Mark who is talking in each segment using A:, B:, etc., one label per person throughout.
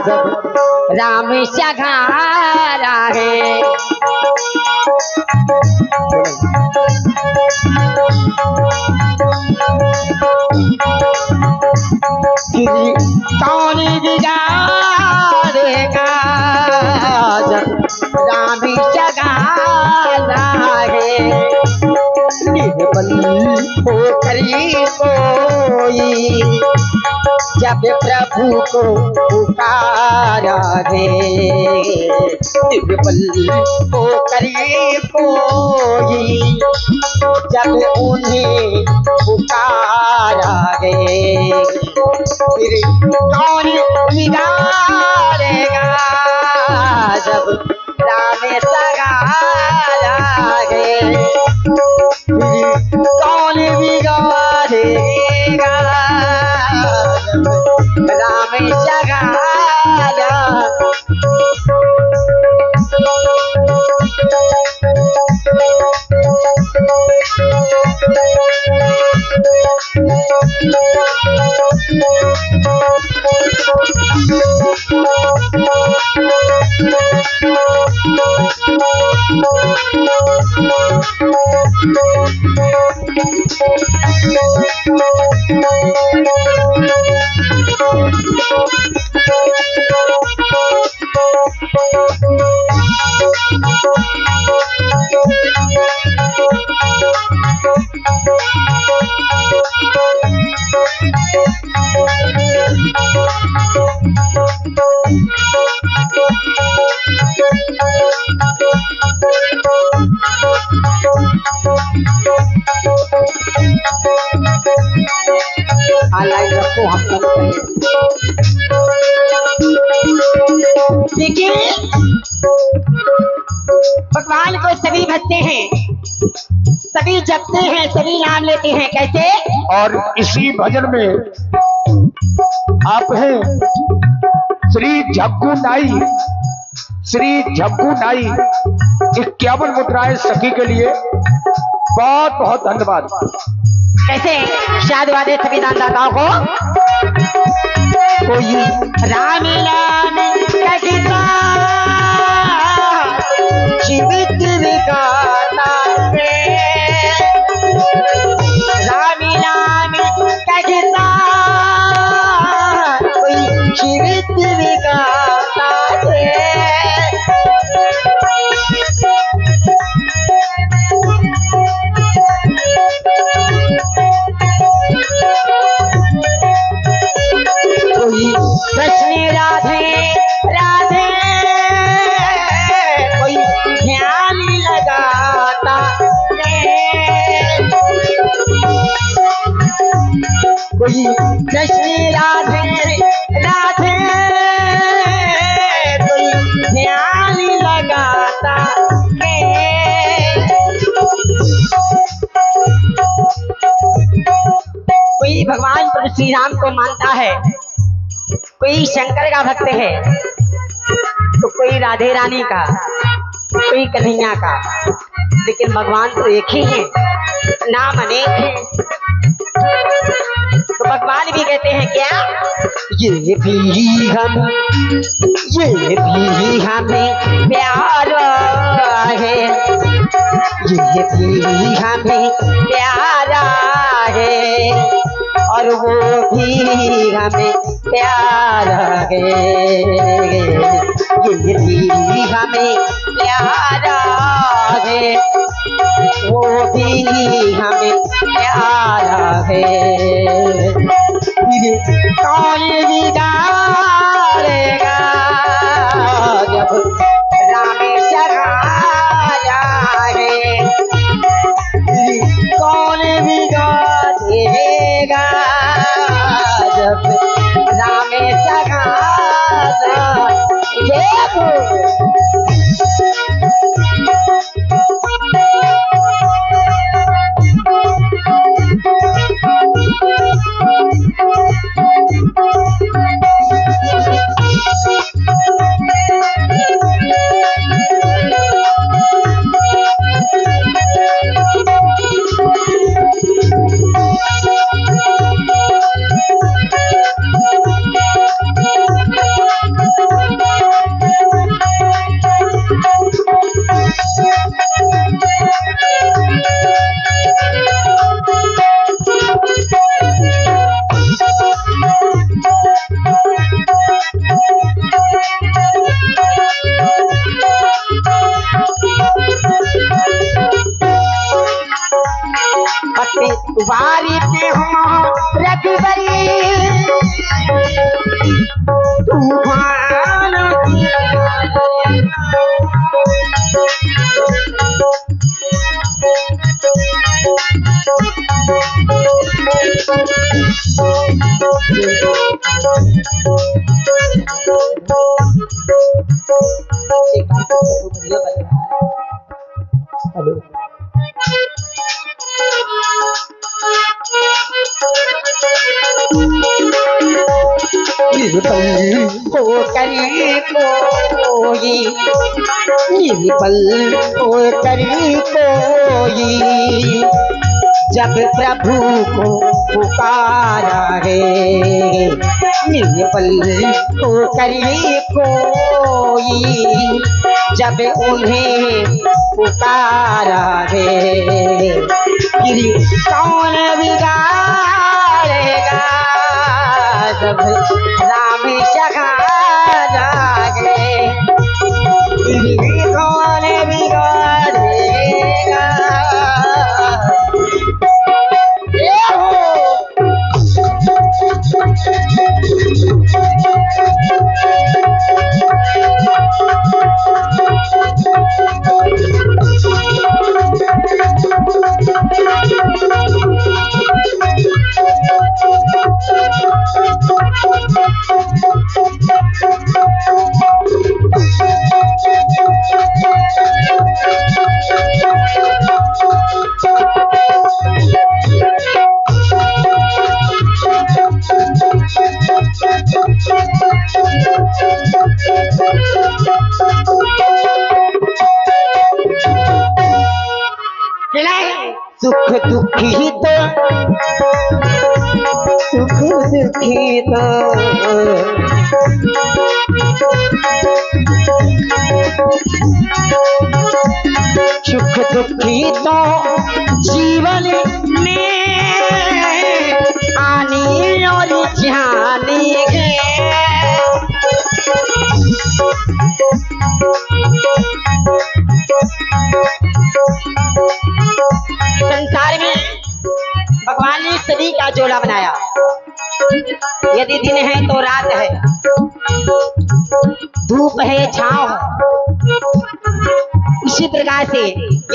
A: जब राम सगारा है। कौन बिगाड़ेगा जब राम सगारा है। निर्बल होकर कोई जब प्रभु को पुकारा है। निर्बल होकर कोई जब उन्हें पुकारा है। फिर कौन बिगाड़ेगा जब राम सगारा है। कौन बिगाड़ेगा जब राम सगारा। रखो हम देखिए भगवान को सभी भजते हैं, सभी जपते हैं, सभी नाम लेते हैं। कैसे?
B: और इसी भजन में आप हैं श्री झग्गू नाई। श्री झग्गू नाई 51 मुद्राएं सखी के लिए बहुत बहुत धन्यवाद।
A: कैसे शायद वादे सभी दानदाताओं को। कोई राम नाम कहता जीवित विगाता है। राम नाम कहता कोई जीवित विगाता है। कृष्ण राधे राधे कोई ध्यान लगाता है। कोई कृष्ण राधे राधे कोई ध्यान लगाता है। कोई भगवान प्रभु श्री राम को मानता है, कोई शंकर का भक्त है, तो कोई राधे रानी का, कोई कन्हैया का, लेकिन भगवान तो एक ही है, नाम अनेक है। तो भगवान भी कहते हैं क्या? ये भी हमें प्यारा है, ये भी हमें प्यारा है, और वो भी हमें प्यारा है। ये भी हमें प्यारा है, वो भी हमें प्यारा है। कौन बिगाड़ेगा जब राम सगाया है। कौन बिगाड़ेगा जब राम सगाया। तूफान हेलो निर्बल हो करी कोई, निर्बल हो करी कोई, जब प्रभु को पुकारा है, निर्बल हो करी कोई, जब उन्हें पुकारा है, फिर कौन बिगाड़ेगा जब राम सहारा है, फिर कौन बिगाड़ेगा। सुख दुखी तो सुख दुखी तो सुख दुखी तो जीवन में आनी और जानी है, संसार में भगवान ने सभी का जोड़ा बनाया, यदि दिन है तो रात है, धूप है छांव है, इसी प्रकार से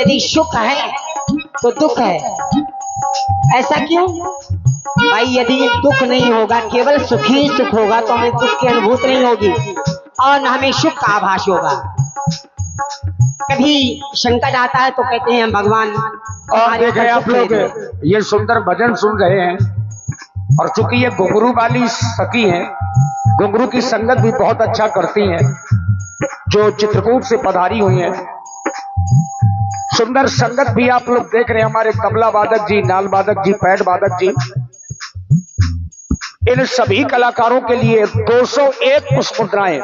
A: यदि सुख है तो दुख है। ऐसा क्यों भाई? यदि दुख नहीं होगा, केवल सुख ही सुख होगा तो हमें दुख की अनुभूति नहीं होगी और न हमें सुख का आभास होगा। कभी संकट आता है तो कहते हैं भगवान।
B: और देखें आप लोग ये सुंदर भजन सुन रहे हैं, और चूंकि ये घुंघरू वाली सखी हैं, घुंघरू की संगत भी बहुत अच्छा करती हैं, जो चित्रकूट से पधारी हुई हैं। सुंदर संगत भी आप लोग देख रहे हैं, हमारे तबला वादक जी, नाल वादक जी, पैड वादक जी। इन सभी कलाकारों के लिए 201 पुष्प मुद्राएं,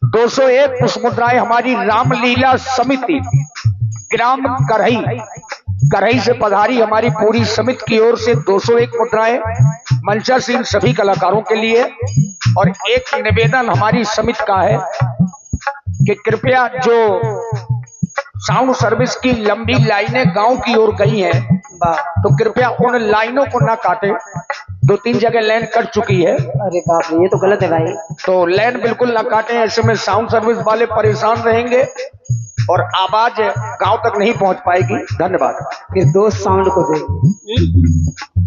B: 201 पुष्प मुद्राएं हमारी रामलीला समिति ग्राम करही से पधारी हमारी पूरी समिति की ओर से 201 मुद्राएं मंचर से इन सभी कलाकारों के लिए। और एक निवेदन हमारी समिति का है कि कृपया जो साउंड सर्विस की लंबी लाइनें गांव की ओर गई हैं, तो कृपया उन लाइनों को ना काटें। 2-3 जगह लाइन कट चुकी है।
A: अरे बाप रे, ये तो गलत है भाई।
B: तो लाइन बिल्कुल ना काटें, ऐसे में साउंड सर्विस वाले परेशान रहेंगे और आवाज गांव तक नहीं पहुंच पाएगी। धन्यवाद।
A: फिर दोस्त साउंड को दे।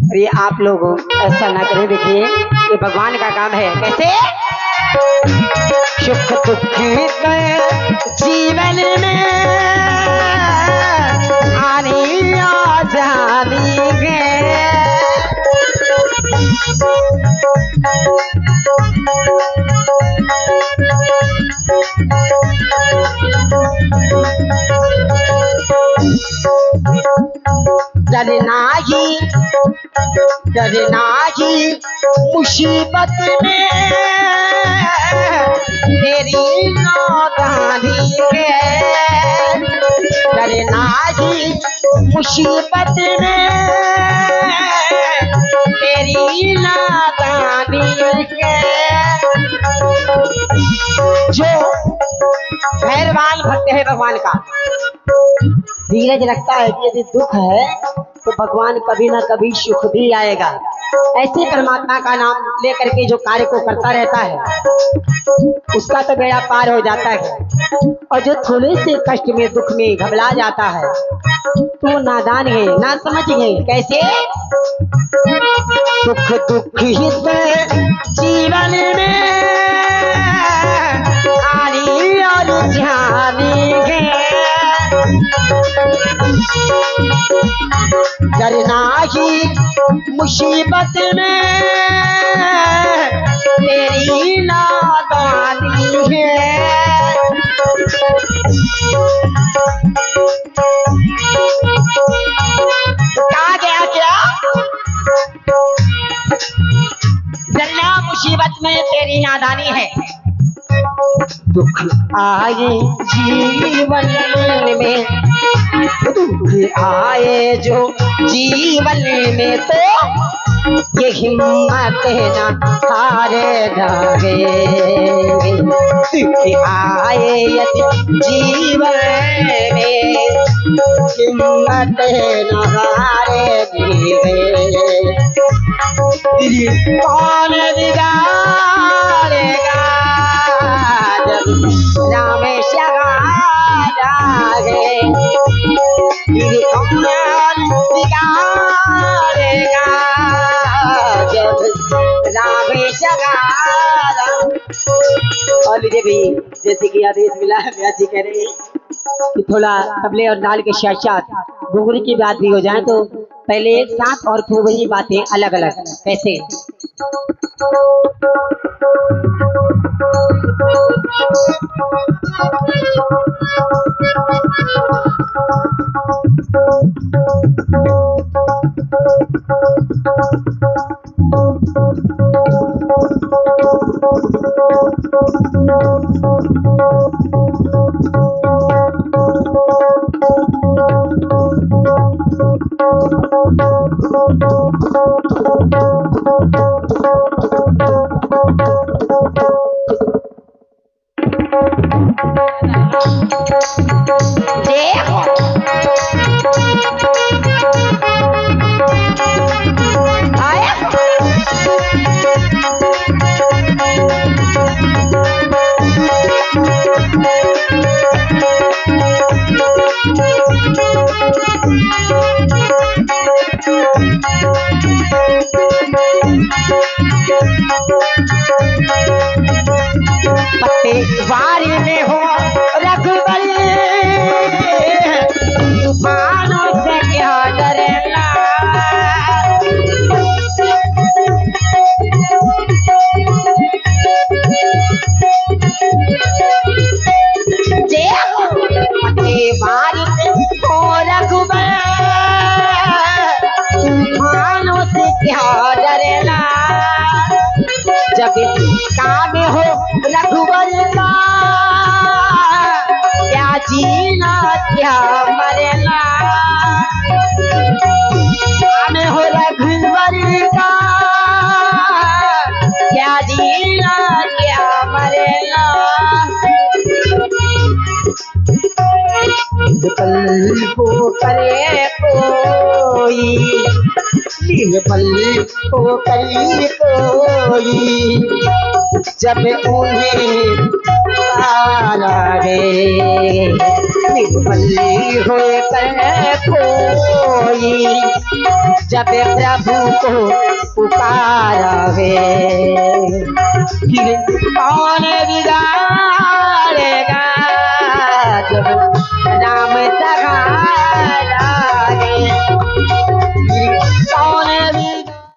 A: अरे आप लोग ऐसा ना करें, देखिए ये भगवान का काम है। कैसे? सुख दुख जीवन में आनी और जानी है, डरना ही मुसीबत में तेरी नादानी है, डरना ही मुसीबत में तेरी नादानी है। जो मेहरबान भक्त है भगवान का, धीरज रखता है कि यदि दुख है तो भगवान कभी ना कभी सुख भी आएगा। ऐसे परमात्मा का नाम लेकर के जो कार्य को करता रहता है उसका तो बेड़ा पार हो जाता है। और जो थोड़े से कष्ट में दुख में घबरा जाता है तो नादान है, ना समझ है। कैसे? सुख दुख हित जीवन में आनी और जानी है, डरना ही मुसीबत में तेरी नादानी है। कहा गया क्या? डरना मुसीबत में तेरी नादानी है। दुख आए जीवन में, दुख आए जो जीवन में तो ये हिम्मत न हारे जागे। दुख आए यदि जीवन में हिम्मत न हारे जागे। कौन बिगाड़ेगा जब राम शगारा है? कौन बिगाड़ेगा जब राम शगारा? और लीजिए भी, जैसे कि आदेश मिला है व्यास जी कह रहे हैं कि थोड़ा तबले और नाल के साथ साथ घुंघरू की बात भी हो जाए तो पहले एक साथ और फिर वही बातें अलग अलग। कैसे? वारी में हो रघुबर, तूफानों से क्या डरना। वारी में हो रघुबर, तूफानों से क्या डरना। जब काम हो रघुबर का क्या जीना क्या मरना। काम हो रघुबर का क्या जीना क्या मरना। पल को करे कोई, पल को करे कोई, जब उन्हें रे बल्ली हो कर कोई, जब प्रभु को पुकारा है। कौन बिगाड़ेगा